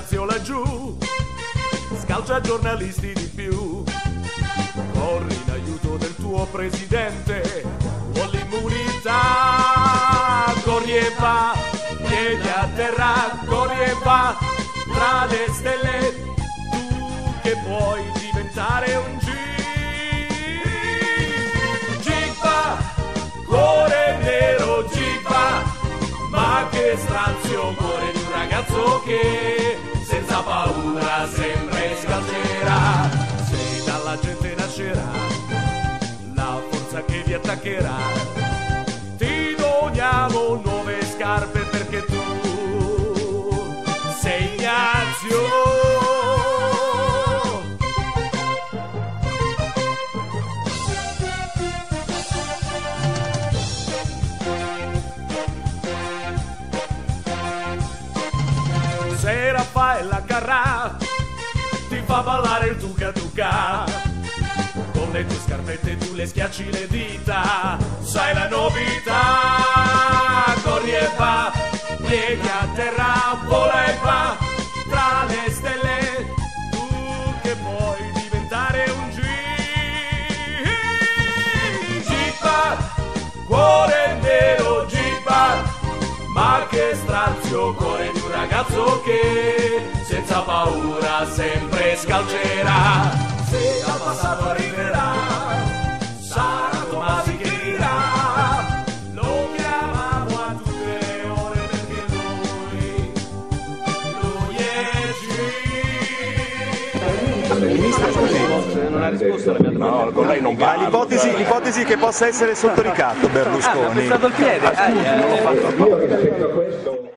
Lazio laggiù, scalcia giornalisti di più. Corri in aiuto del tuo presidente, vuol l'immunità. Corri e va, piedi a terra, corri e va, tra le stelle, tu che puoi diventare un G. Gippa, cuore nero, Gippa, ma che strazio, cuore di un ragazzo che senza paura sempre scalcerà. Se dalla gente nascerà la forza che vi attaccherà, ti doniamo nuove scarpe perché tu sei Ignazio. Se Raffaella Carrà ti fa ballare il tuca tuca, con le tue scarpette tu le schiacci le dita, sai la novità. Corri e va, piedi a terra, vola e va, tra le stelle, tu che puoi diventare un G. Gippa, cuore nero, Gippa, ma che strazio, cuore di un ragazzo che senza paura sempre scalcerà. Se al passato arriverà, sarà Tomasi che dirà, lo chiamavo a tutte le ore perché lui è G. Ministro, scusi, non ha risposto alla mia domanda. No, con lei non parla. L'ipotesi che possa essere sotto ricatto Berlusconi. Ha pestato il piede.